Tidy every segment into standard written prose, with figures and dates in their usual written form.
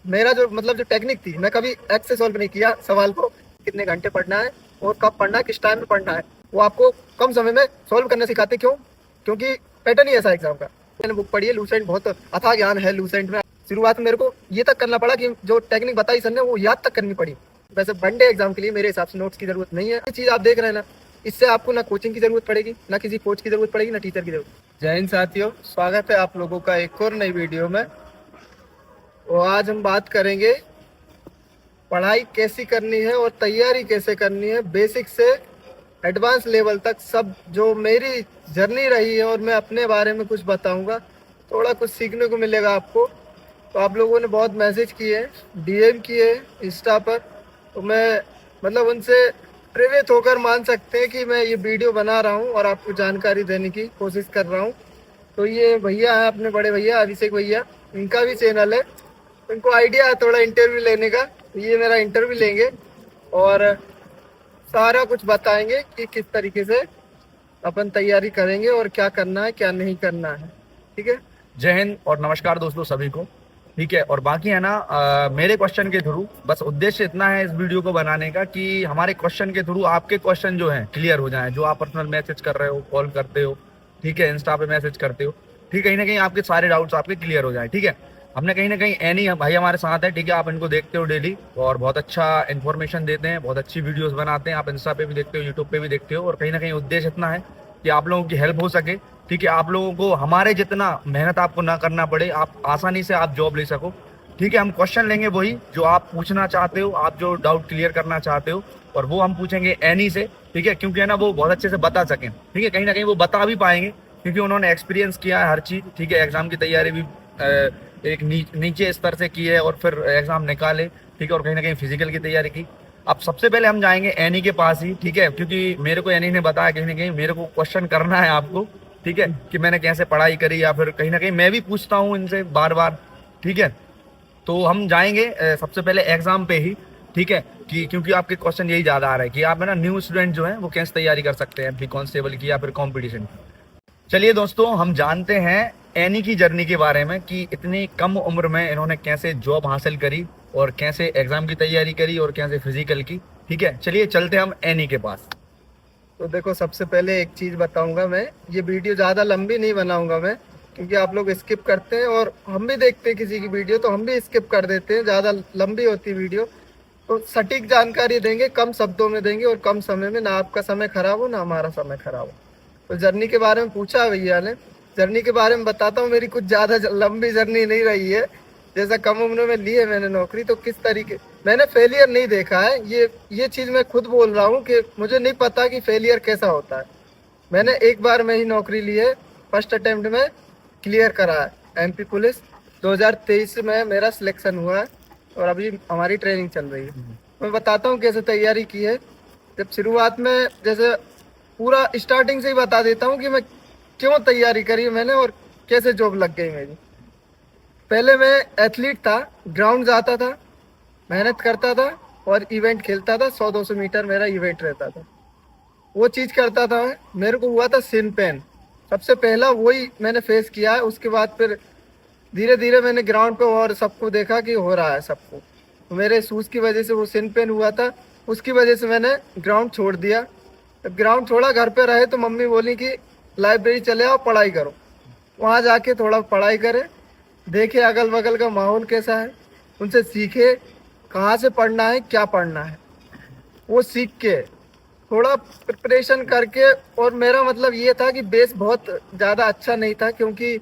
मेरा जो मतलब जो टेक्निक थी, मैं कभी एक्स से सॉल्व नहीं किया सवाल को, कितने घंटे पढ़ना है और कब पढ़ना है, किस टाइम में पढ़ना है। वो आपको कम समय में सॉल्व करना सिखाते। क्यों? क्योंकि पैटर्न ही ऐसा एग्जाम का। मैंने बुक पढ़ी है लूसेंट, बहुत अथाह ज्ञान है लूसेंट में। शुरुआत में मेरे को ये तक करना पड़ा कि जो टेक्निक बताई सर ने वो याद तक करनी पड़ी। वैसे वनडे एग्जाम के लिए मेरे हिसाब से नोट्स की जरूरत नहीं है। ये चीज आप देख रहे हैं ना, इससे आपको ना कोचिंग की जरूरत पड़ेगी, ना किसी कोच की जरूरत पड़ेगी, ना टीचर की जरूरत। जय हिंद साथियों, स्वागत है आप लोगों का एक और नई वीडियो में। और आज हम बात करेंगे पढ़ाई कैसी करनी है और तैयारी कैसे करनी है, बेसिक से एडवांस लेवल तक। सब जो मेरी जर्नी रही है और मैं अपने बारे में कुछ बताऊंगा, थोड़ा कुछ सीखने को मिलेगा आपको। तो आप लोगों ने बहुत मैसेज किए, डीएम किए इंस्टा पर, तो मैं मतलब उनसे प्रेरित होकर मान सकते हैं कि मैं ये वीडियो बना रहा हूँ और आपको जानकारी देने की कोशिश कर रहा हूँ। तो ये भैया है अपने बड़े भैया अभिषेक भैया, इनका भी चैनल है। इनको आइडिया है थोड़ा इंटरव्यू लेने का, तो ये मेरा इंटरव्यू लेंगे और सारा कुछ बताएंगे कि किस तरीके से अपन तैयारी करेंगे और क्या करना है क्या नहीं करना है। ठीक है। जय हिंद और नमस्कार दोस्तों सभी को। ठीक है, और बाकी है ना मेरे क्वेश्चन के थ्रू बस उद्देश्य इतना है इस वीडियो को बनाने का कि हमारे क्वेश्चन के थ्रू आपके क्वेश्चन जो हैं क्लियर हो जाएं। जो आप पर्सनल मैसेज कर रहे हो, कॉल करते हो, ठीक है, इंस्टा पे मैसेज करते हो, ठीक है, कहीं ना कहीं आपके सारे डाउट्स आपके क्लियर हो जाए। ठीक है, हमने कहीं ना कहीं एनी भाई हमारे साथ है, ठीक है, आप इनको देखते हो डेली और बहुत अच्छा इन्फॉर्मेशन देते हैं, बहुत अच्छी वीडियोस बनाते हैं। आप इंस्टा पे भी देखते हो, यूट्यूब पे भी देखते हो, और कहीं ना कहीं उद्देश्य इतना है कि आप लोगों की हेल्प हो सके। ठीक है, आप लोगों को हमारे जितना मेहनत आपको ना करना पड़े, आप आसानी से आप जॉब ले सको। ठीक है, हम क्वेश्चन लेंगे वही जो आप पूछना चाहते हो, आप जो डाउट क्लियर करना चाहते हो, और वो हम पूछेंगे एनी से। ठीक है, क्योंकि है ना वो बहुत अच्छे से बता सकें। ठीक है, कहीं ना कहीं वो बता भी पाएंगे क्योंकि उन्होंने एक्सपीरियंस किया है हर चीज़। ठीक है, एग्जाम की तैयारी भी एक नीचे स्तर से की है और फिर एग्जाम निकाले। ठीक है, और कहीं ना कहीं फिजिकल की तैयारी की। अब सबसे पहले हम जाएंगे एनी के पास ही। ठीक है, क्योंकि मेरे को एनी ने बताया कहीं ना कहीं मेरे को क्वेश्चन करना है आपको। ठीक है, कि मैंने कैसे पढ़ाई करी, या फिर कहीं ना कहीं मैं भी पूछता हूँ इनसे बार बार। ठीक है, तो हम जाएंगे सबसे पहले एग्जाम पे ही। ठीक है, कि क्योंकि आपके क्वेश्चन यही ज्यादा आ रहा है कि आप है ना न्यू स्टूडेंट जो है वो कैसे तैयारी कर सकते हैं प्री कांस्टेबल की या फिर कंपटीशन की। चलिए दोस्तों, हम जानते हैं एनी की जर्नी के बारे में कि इतनी कम उम्र में इन्होंने कैसे जॉब हासिल करी और कैसे एग्जाम की तैयारी करी और कैसे फिजिकल की। ठीक है, चलिए चलते हम एनी के पास। तो देखो, सबसे पहले एक चीज बताऊंगा, मैं ये वीडियो ज्यादा लंबी नहीं बनाऊंगा मैं, क्योंकि आप लोग स्किप करते हैं और हम भी देखते हैं किसी की वीडियो तो हम भी स्किप कर देते हैं, ज्यादा लंबी होती है वीडियो। तो सटीक जानकारी देंगे, कम शब्दों में देंगे और कम समय में, ना आपका समय खराब हो ना हमारा समय खराब हो। तो जर्नी के बारे में पूछा है भैया ने, जर्नी के बारे में बताता हूँ। मेरी कुछ ज्यादा लंबी जर्नी नहीं रही है। जैसा कम उम्र में ली है मैंने नौकरी, तो किस तरीके मैंने फेलियर नहीं देखा है। ये चीज मैं खुद बोल रहा हूँ कि मुझे नहीं पता कि फेलियर कैसा होता है। मैंने एक बार में ही नौकरी ली है, फर्स्ट अटेम्प्ट में क्लियर करा है। एमपी पुलिस 2023 में मेरा सिलेक्शन हुआ है और अभी हमारी ट्रेनिंग चल रही है। मैं बताता हूँ कैसे तैयारी की है। जब शुरुआत में, जैसे पूरा स्टार्टिंग से ही बता देता हूँ कि मैं क्यों तैयारी करी मैंने और कैसे जॉब लग गई मेरी। पहले मैं एथलीट था, ग्राउंड जाता था, मेहनत करता था और इवेंट खेलता था। 100-200 मीटर मेरा इवेंट रहता था, वो चीज करता था। मेरे को हुआ था सिन पेन, सबसे पहला वही मैंने फेस किया है। उसके बाद फिर धीरे धीरे मैंने ग्राउंड पे और सबको देखा कि हो रहा है सबको, तो मेरे शूज की वजह से वो सिन पेन हुआ था। उसकी वजह से मैंने ग्राउंड छोड़ दिया। जब ग्राउंड छोड़ा, घर पे रहे, तो मम्मी बोली कि लाइब्रेरी चले आओ, पढ़ाई करो। वहाँ जाके थोड़ा पढ़ाई करे, देखे अगल बगल का माहौल कैसा है, उनसे सीखे कहाँ से पढ़ना है क्या पढ़ना है, वो सीख के थोड़ा प्रिपरेशन करके। और मेरा मतलब ये था कि बेस बहुत ज़्यादा अच्छा नहीं था, क्योंकि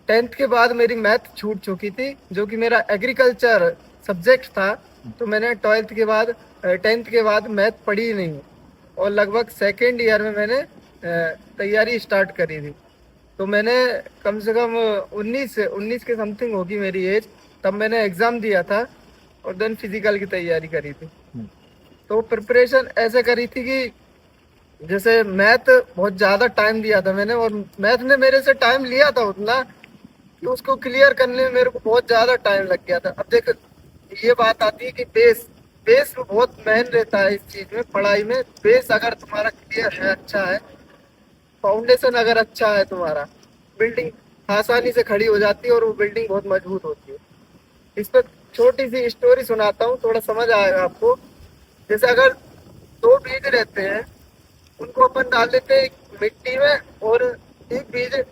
10th के बाद मेरी मैथ छूट चुकी थी, जो कि मेरा एग्रीकल्चर सब्जेक्ट था। तो मैंने 10th के बाद मैथ पढ़ी ही नहीं, और लगभग सेकेंड ईयर में मैंने तैयारी स्टार्ट करी थी। तो मैंने कम से कम 19 के समथिंग होगी मेरी एज, तब मैंने एग्ज़ाम दिया था और देन फिजिकल की तैयारी करी थी। तो प्रिपरेशन ऐसे करी थी कि जैसे मैथ बहुत ज़्यादा टाइम दिया था मैंने, और मैथ ने मेरे से टाइम लिया था उतना कि उसको क्लियर करने में मेरे को बहुत ज़्यादा टाइम लग गया था। अब देख, ये बात आती है कि बेस बहुत मेन रहता है इस चीज़ में, पढ़ाई में। बेस अगर तुम्हारा क्लियर है, अच्छा है, फाउंडेशन अगर अच्छा है तुम्हारा, बिल्डिंग आसानी से खड़ी हो जाती है और वो बिल्डिंग बहुत मजबूत होती है। इस पर छोटी सी स्टोरी सुनाता हूँ, थोड़ा समझ आएगा आपको। जैसे अगर दो बीज रहते हैं, उनको अपन डाल देते हैं एक मिट्टी में, और एक बीज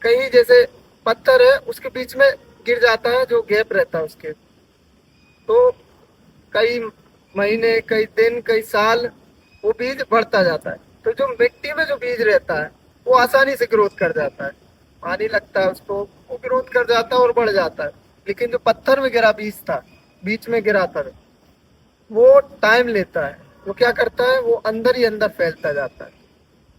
कहीं जैसे पत्थर है उसके बीच में गिर जाता है, जो गैप रहता है उसके, तो कई महीने, कई दिन, कई साल वो बीज बढ़ता जाता है। तो जो मिट्टी में जो बीज रहता है वो आसानी से ग्रोथ कर जाता है, पानी लगता है उसको, वो ग्रोथ कर जाता है और बढ़ जाता है। लेकिन जो पत्थर में गिरा बीज था, बीच में गिरा था, वो टाइम लेता है। वो क्या करता है, वो अंदर ही अंदर फैलता जाता है।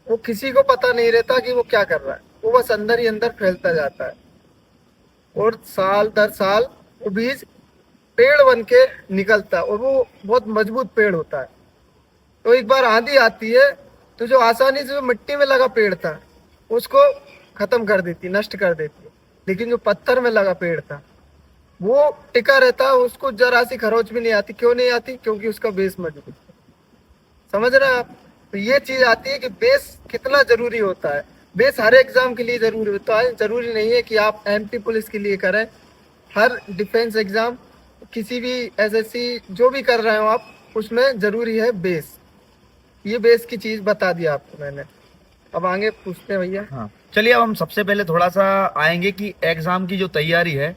वो किसी को पता नहीं रहता कि वो क्या कर रहा है, वो बस अंदर ही अंदर फैलता जाता है, और साल दर साल वो बीज पेड़ बन के निकलता है, और वो बहुत मजबूत पेड़ होता है। तो एक बार आंधी आती है, तो जो आसानी से जो मिट्टी में लगा पेड़ था उसको खत्म कर देती, नष्ट कर देती। लेकिन जो पत्थर में लगा पेड़ था वो टिका रहता है, उसको जरा सी खरोच भी नहीं आती। क्यों नहीं आती? क्योंकि उसका बेस मजबूत है। समझ रहे हैं आप? तो ये चीज आती है कि बेस कितना जरूरी होता है। बेस हर एग्जाम के लिए जरूरी होता है। जरूरी नहीं है कि आप एमपी पुलिस के लिए करें, हर डिफेंस एग्जाम, किसी भी एसएससी जो भी कर रहे हो आप, उसमें जरूरी है बेस। ये बेस की चीज बता दी आपको मैंने। अब आगे पूछते हैं भैया। हाँ, चलिए अब हम सबसे पहले थोड़ा सा आएंगे कि एग्जाम की जो तैयारी है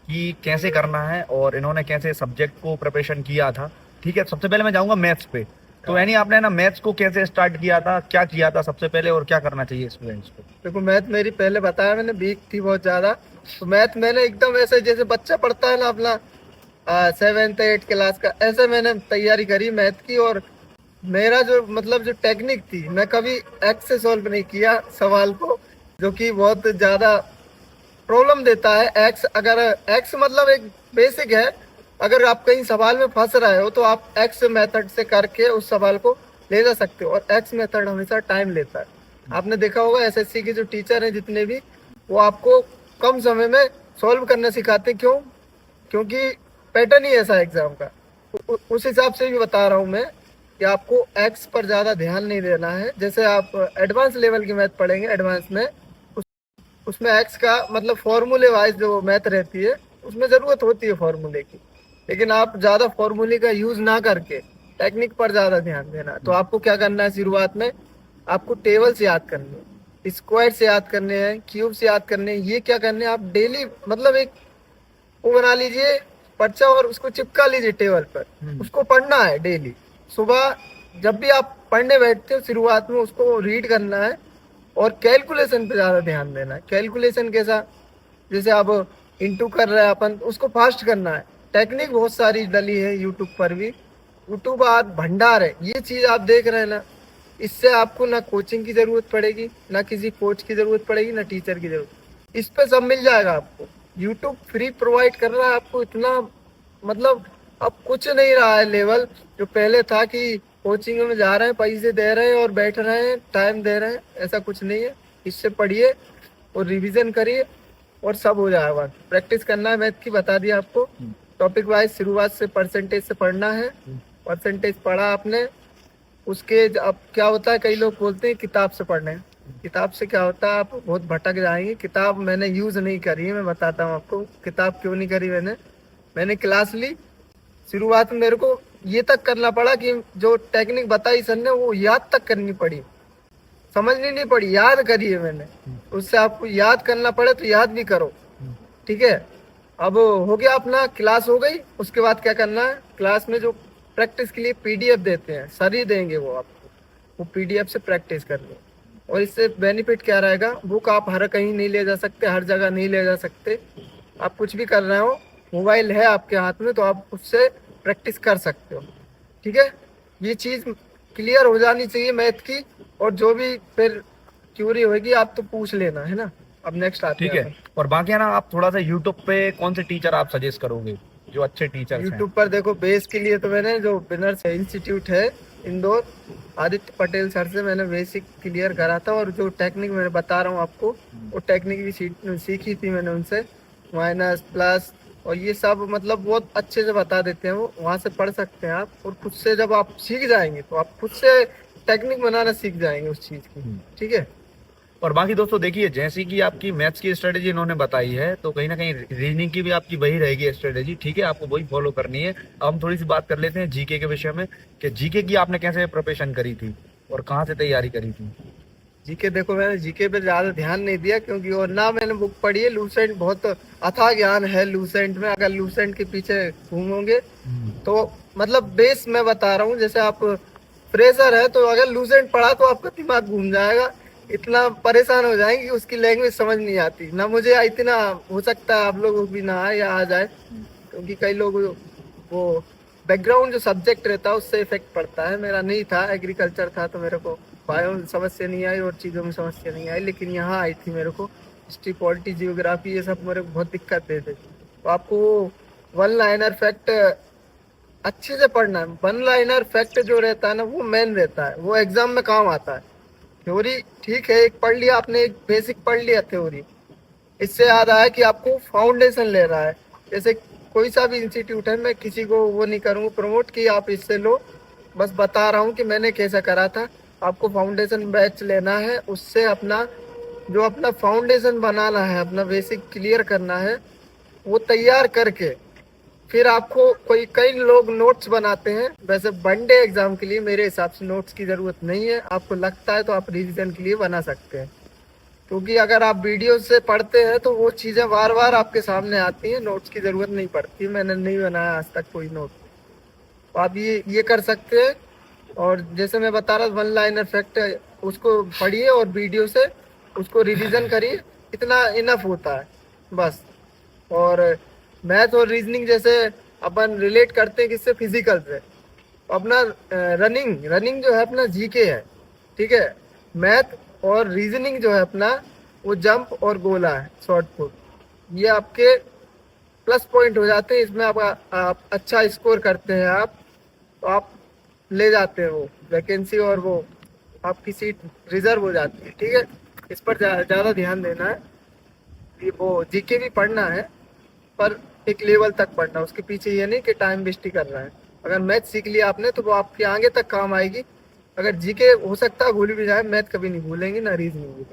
कि कैसे करना है और इन्होंने कैसे सब्जेक्ट को प्रिपरेशन किया था। ठीक है, सबसे पहले मैं जाऊंगा मैथ्स पे। तो यानी आपने ना मैथ्स को कैसे स्टार्ट किया था, क्या किया था सबसे पहले और क्या करना चाहिए स्टूडेंट्स को? देखो, मैथ मेरी पहले बताया मैंने, वीक थी बहुत ज्यादा। तो मैथ मैंने एकदम ऐसे जैसे बच्चा पढ़ता है ना अपना 7th 8th क्लास का, ऐसे मैंने तैयारी करी मैथ की। और मेरा जो मतलब जो टेक्निक थी, मैं कभी एक्स से सॉल्व नहीं किया सवाल को, जो कि बहुत ज्यादा प्रॉब्लम देता है। एक्स, अगर एक्स मतलब एक बेसिक है, अगर आप कहीं सवाल में फंस रहे हो तो आप एक्स मेथड से करके उस सवाल को ले जा सकते हो। और एक्स मेथड हमेशा टाइम लेता है। आपने देखा होगा एसएससी के जो टीचर हैं जितने भी, वो आपको कम समय में सॉल्व करना सिखाते। क्यों? क्योंकि पैटर्न ही ऐसा है एग्जाम का। उस हिसाब से भी बता रहा हूँ मैं कि आपको एक्स पर ज्यादा ध्यान नहीं देना है। जैसे आप एडवांस लेवल की मैथ पढ़ेंगे, एडवांस में उसमें एक्स का मतलब फॉर्मूले वाइज जो मैथ रहती है, उसमें जरूरत होती है फॉर्मूले की। लेकिन आप ज्यादा फॉर्मूले का यूज ना करके टेक्निक पर ज्यादा ध्यान देना। तो आपको क्या करना है, शुरुआत में आपको टेबल्स याद करने हैं, स्क्वायर से याद करने हैं, क्यूब से याद करने हैं। ये क्या करने हैं, आप डेली मतलब एक वो बना लीजिए पर्चा और उसको चिपका लीजिए टेबल पर। उसको पढ़ना है डेली। सुबह जब भी आप पढ़ने बैठते हो, शुरुआत में उसको रीड करना है। और कैलकुलेशन पे ज्यादा ध्यान देना है। कैलकुलेशन कैसा, जैसे अब इंटू कर रहे हैं अपन, उसको फास्ट करना है। टेक्निक बहुत सारी डली है यूट्यूब पर भी। यूट्यूब आज भंडार है। ये चीज आप देख रहे हैं ना, इससे आपको ना कोचिंग की जरूरत पड़ेगी, ना किसी कोच की जरूरत पड़ेगी, ना टीचर की जरूरत। इस पे सब मिल जाएगा आपको। यूट्यूब फ्री प्रोवाइड कर रहा है आपको इतना, मतलब अब कुछ नहीं रहा है लेवल जो पहले था कि कोचिंग में जा रहे हैं, पैसे दे रहे हैं और बैठ रहे हैं, टाइम दे रहे हैं। ऐसा कुछ नहीं है। इससे पढ़िए और रिवीजन करिए और सब हो जाएगा। प्रैक्टिस करना है मैथ की, बता दिया आपको। टॉपिक वाइज शुरुआत से परसेंटेज से पढ़ना है। परसेंटेज पढ़ा आपने, उसके अब क्या होता है, कई लोग बोलते हैं किताब से पढ़ने। किताब से क्या होता है, आप बहुत भटक जाएंगे। किताब मैंने यूज नहीं करी है, मैं बताता हूँ आपको किताब क्यों नहीं करी मैंने क्लास ली। शुरुआत में मेरे को ये तक करना पड़ा कि जो टेक्निक बताई सर ने वो याद तक करनी पड़ी, समझनी नहीं पड़ी, याद करी है मैंने। उससे आपको याद करना पड़े तो याद भी करो। ठीक है, अब हो गया अपना, क्लास हो गई। उसके बाद क्या करना है, क्लास में जो प्रैक्टिस के लिए पीडीएफ देते हैं, सर ही देंगे वो आपको, वो पीडीएफ से प्रैक्टिस कर लो। और इससे बेनिफिट क्या रहेगा, बुक आप हर कहीं नहीं ले जा सकते, हर जगह नहीं ले जा सकते। आप कुछ भी कर रहे हो, मोबाइल है आपके हाथ में, तो आप उससे प्रैक्टिस कर सकते हो। ठीक है, ये चीज क्लियर हो जानी चाहिए मैथ की। और जो भी फिर क्यूरी होगी आप तो पूछ लेना, है ना। अब नेक्स्ट आते हैं। ठीक है, और बाकी है ना, आप थोड़ा सा यूट्यूब पे कौन से टीचर आप सजेस्ट करोगे जो अच्छे टीचर हैं? यूट्यूब पर देखो, बेस के लिए तो मैंने जो विनर्स इंस्टीट्यूट है इंदौर, आदित्य पटेल सर से मैंने बेसिक क्लियर करा था। और जो टेक्निक मैंने बता रहा हूँ आपको, वो टेक्निक भी सीखी थी मैंने उनसे। माइनस, प्लस और ये सब मतलब बहुत अच्छे से बता देते हैं वो। वहाँ से पढ़ सकते हैं आप। और खुद से जब आप सीख जाएंगे तो आप खुद से टेक्निक बनाना सीख जाएंगे उस चीज की। ठीक है, और बाकी दोस्तों देखिए, जैसी कि आपकी मैथ्स की स्ट्रेटेजी इन्होंने बताई है, तो कहीं ना कहीं रीजनिंग की भी आपकी वही रहेगी स्ट्रेटेजी, ठीक है, आपको वही फॉलो करनी है। अब हम थोड़ी सी बात कर लेते हैं जीके के विषय में, कि जीके की आपने कैसे प्रिपरेशन करी थी और कहाँ से तैयारी करी थी। जीके देखो, मैंने जीके पे ज्यादा ध्यान नहीं दिया, क्योंकि और ना मैंने बुक पढ़ी है। लूसेंट बहुत अथाह ज्ञान है लूसेंट में, अगर लूसेंट के पीछे घूमोगे तो मतलब बेस मैं बता रहा हूँ, जैसे आप फ्रेशर है तो अगर लूसेंट पढ़ा तो आपका दिमाग घूम जाएगा, इतना परेशान हो जाएंगे कि उसकी लैंग्वेज समझ नहीं आती। ना मुझे इतना, हो सकता है आप लोगों को भी ना आए या आ जाए, क्योंकि कई लोग वो बैकग्राउंड जो सब्जेक्ट रहता है उससे इफेक्ट पड़ता है। मेरा नहीं था, एग्रीकल्चर था, तो मेरे को बायो में समस्या नहीं आई और चीज़ों में समस्या नहीं आई, लेकिन यहाँ आई थी मेरे को हिस्ट्री, पॉलिटी, जियोग्राफी, ये सब मेरे को बहुत दिक्कत देते थे। तो आपको वो वन लाइनर फैक्ट अच्छे से पढ़ना है। वन लाइनर फैक्ट जो रहता है ना, वो मेन रहता है, वो एग्जाम में काम आता है। थ्योरी ठीक है, एक पढ़ लिया आपने, एक बेसिक पढ़ लिया थ्योरी, इससे याद आया कि आपको फाउंडेशन ले रहा है। जैसे कोई सा भी इंस्टीट्यूट है, मैं किसी को वो नहीं करूँगा प्रमोट कि आप इससे लो, बस बता रहा हूँ कि मैंने कैसा करा था। आपको फाउंडेशन बैच लेना है, उससे अपना जो अपना फाउंडेशन बनाना है, अपना बेसिक क्लियर करना है, वो तैयार करके फिर आपको कोई कई लोग नोट्स बनाते हैं। वैसे वनडे एग्जाम के लिए मेरे हिसाब से नोट्स की जरूरत नहीं है, आपको लगता है तो आप रिवीजन के लिए बना सकते हैं, क्योंकि अगर आप वीडियो से पढ़ते हैं तो वो चीज़ें बार बार आपके सामने आती हैं, नोट्स की ज़रूरत नहीं पड़ती। मैंने नहीं बनाया आज तक कोई नोट, तो आप ये कर सकते हैं। और जैसे मैं बता रहा था, वन लाइनर फैक्ट, उसको पढ़िए और वीडियो से उसको रिवीजन करिए, इतना इनफ होता है बस। और मैथ और रीजनिंग जैसे अपन रिलेट करते हैं किससे, फिजिकल से। तो अपना रनिंग रनिंग जो है अपना जीके है, ठीक है। मैथ और रीजनिंग जो है अपना, वो जंप और गोला है, शॉर्ट पुट, ये आपके प्लस पॉइंट हो जाते हैं। इसमें आप अच्छा स्कोर करते हैं आप, तो आप ले जाते हैं वो वैकेंसी, और वो आपकी सीट रिजर्व हो जाती है, ठीक है। इस पर ज़्यादा ध्यान देना है। ये वो जीके भी पढ़ना है, पर एक लेवल तक पढ़ना, उसके पीछे ये नहीं कि टाइम वेस्ट ही कर रहा है। अगर मैथ सीख लिया आपने तो वो आपके आगे तक काम आएगी। अगर जीके हो सकता है भूल भी जाए, मैथ कभी नहीं भूलेंगे, ना रीजनिंग भी।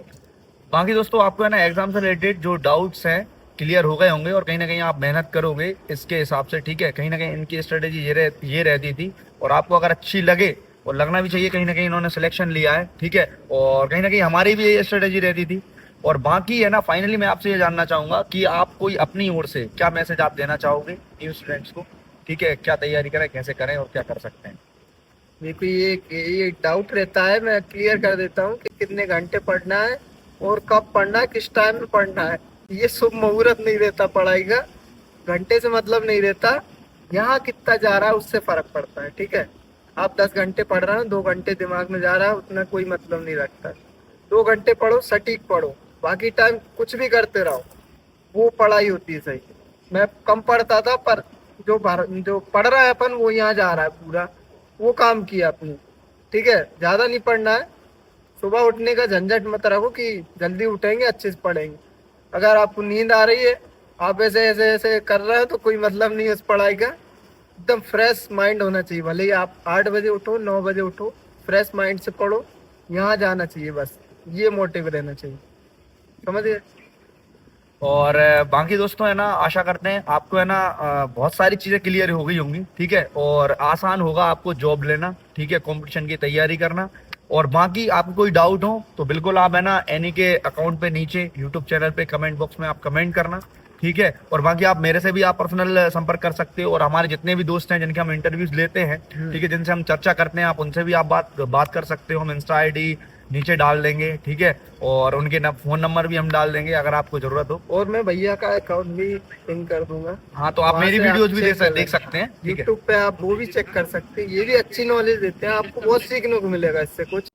बाकी दोस्तों आपको है ना एग्जाम से रिलेटेड जो डाउट्स हैं क्लियर हो गए होंगे, और कहीं ना कहीं आप मेहनत करोगे इसके हिसाब से, ठीक है। कहीं ना कहीं इनकी स्ट्रेटेजी ये रहती थी, और आपको अगर अच्छी लगे, और लगना भी चाहिए, कहीं ना कहीं इन्होंने सिलेक्शन लिया है, ठीक है। और कहीं ना कहीं हमारी भी ये स्ट्रेटेजी रहती थी। और बाकी है ना, फाइनली मैं आपसे ये जानना चाहूंगा कि आप कोई अपनी ओर से क्या मैसेज आप देना चाहोगे न्यू स्टूडेंट्स को, ठीक है, क्या तैयारी करें, कैसे करें और क्या कर सकते हैं। मेरे को ये डाउट रहता है, मैं क्लियर कर देता हूँ कि कितने घंटे पढ़ना है और कब पढ़ना है, किस टाइम में पढ़ना है। ये शुभ मुहूर्त नहीं रहता पढ़ाई का, घंटे से मतलब नहीं रहता, यहाँ कितना जा रहा है उससे फर्क पड़ता है, ठीक है। आप 10 घंटे पढ़ रहे हो, 2 घंटे दिमाग में जा रहा है, उतना कोई मतलब नहीं रखता। 2 घंटे पढ़ो, सटीक पढ़ो, बाकी टाइम कुछ भी करते रहो, वो पढ़ाई होती है सही। मैं कम पढ़ता था, पर जो पढ़ रहा है अपन, वो यहाँ जा रहा है पूरा, वो काम किया अपनी, ठीक है। ज्यादा नहीं पढ़ना है, सुबह उठने का झंझट मत रखो कि जल्दी उठेंगे अच्छे से पढ़ेंगे। अगर आपको नींद आ रही है, आप ऐसे ऐसे ऐसे कर रहे हो, तो कोई मतलब नहीं है उस पढ़ाई का। एकदम फ्रेश माइंड होना चाहिए, भले ही आप 8 बजे उठो, 9 बजे उठो, फ्रेश माइंड से पढ़ो, यहाँ जाना चाहिए, बस ये मोटिव रहना चाहिए, समझिए। और बाकी दोस्तों है ना, आशा करते हैं आपको है ना बहुत सारी चीजें क्लियर हो गई होंगी, ठीक है। और आसान होगा आपको जॉब लेना, ठीक है, कंपटीशन की तैयारी करना। और बाकी आपको कोई डाउट हो तो बिल्कुल आप है ना एनी के अकाउंट पे नीचे यूट्यूब चैनल पे कमेंट बॉक्स में आप कमेंट करना, ठीक है। और बाकी आप मेरे से भी आप पर्सनल संपर्क कर सकते हो, और हमारे जितने भी दोस्त हैं जिनके हम इंटरव्यूज लेते हैं, ठीक है, जिनसे हम चर्चा करते हैं, आप उनसे भी आप बात कर सकते हो। हम इंस्टा आईडी नीचे डाल देंगे, ठीक है, और उनके फोन नंबर भी हम डाल देंगे अगर आपको जरूरत हो। और मैं भैया का अकाउंट भी पिन कर दूंगा, हाँ, तो आप वहाँ मेरी से आप वीडियोज भी चेक कर देख सकते हैं, ठीक है। यूट्यूब पे आप वो भी चेक कर सकते हैं, ये भी अच्छी नॉलेज देते हैं, आपको बहुत सीखने को मिलेगा इससे कुछ।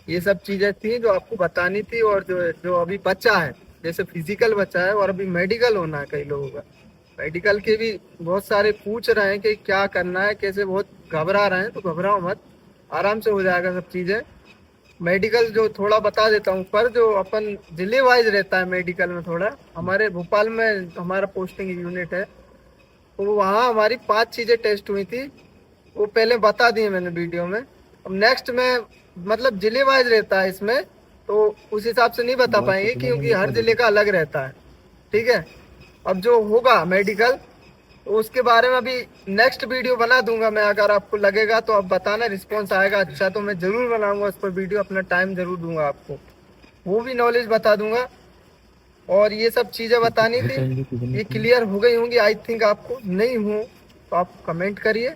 ये सब चीजें थी जो आपको बतानी थी, और जो जो अभी बचा है, जैसे फिजिकल बचा है और अभी मेडिकल होना है कई लोगों का। मेडिकल के भी बहुत सारे पूछ रहे हैं कि क्या करना है, कैसे, बहुत घबरा रहे हैं, तो घबराओ मत, आराम से हो जाएगा सब चीजें। मेडिकल जो थोड़ा बता देता हूँ, पर जो अपन जिले वाइज रहता है मेडिकल में, थोड़ा हमारे भोपाल में हमारा पोस्टिंग यूनिट है, तो वहाँ हमारी 5 चीजें टेस्ट हुई थी, वो पहले बता दिए मैंने वीडियो में। अब नेक्स्ट में मतलब जिले वाइज रहता है इसमें, तो उस हिसाब से नहीं बता पाएंगे क्योंकि हर जिले का अलग रहता है। ठीक है, अब जो होगा मेडिकल तो उसके बारे में अभी नेक्स्ट वीडियो बना दूंगा मैं। अगर आपको लगेगा तो आप बताना, रिस्पॉन्स आएगा अच्छा तो मैं जरूर बनाऊंगा उस पर वीडियो, अपना टाइम जरूर दूंगा आपको, वो भी नॉलेज बता दूंगा। और ये सब चीजें बतानी थी, ये क्लियर हो गई होंगी आई थिंक। आपको नहीं हो तो आप कमेंट करिए,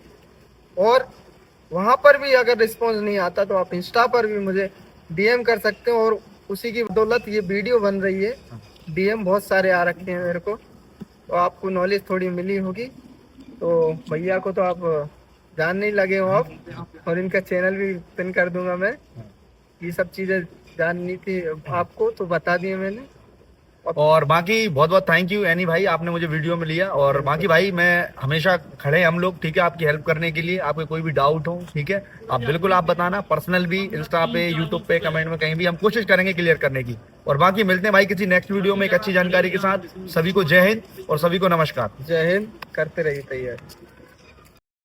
और वहां पर भी अगर रिस्पॉन्स नहीं आता तो आप इंस्टा पर भी मुझे डीएम कर सकते हो, और उसी की बदौलत ये वीडियो बन रही है। डीएम बहुत सारे आ रखे हैं मेरे को, तो आपको नॉलेज थोड़ी मिली होगी। तो भैया को तो आप जान नहीं लगे हो आप, और इनका चैनल भी पिन कर दूंगा मैं। ये सब चीजें जाननी थी आपको तो बता दिए मैंने। और बाकी बहुत बहुत थैंक यू एनी भाई, आपने मुझे वीडियो में लिया। और बाकी भाई मैं हमेशा खड़े हैं हम लोग, ठीक है, आपकी हेल्प करने के लिए। आपके कोई भी डाउट हो, ठीक है, आप बिल्कुल आप बताना, पर्सनल भी, इंस्टा पे, यूट्यूब पे, कमेंट में, कहीं भी हम कोशिश करेंगे क्लियर करने की। और बाकी मिलते हैं भाई किसी नेक्स्ट वीडियो में एक अच्छी जानकारी के साथ। सभी को जय हिंद और सभी को नमस्कार। जय हिंद, करते रहिए तैयार।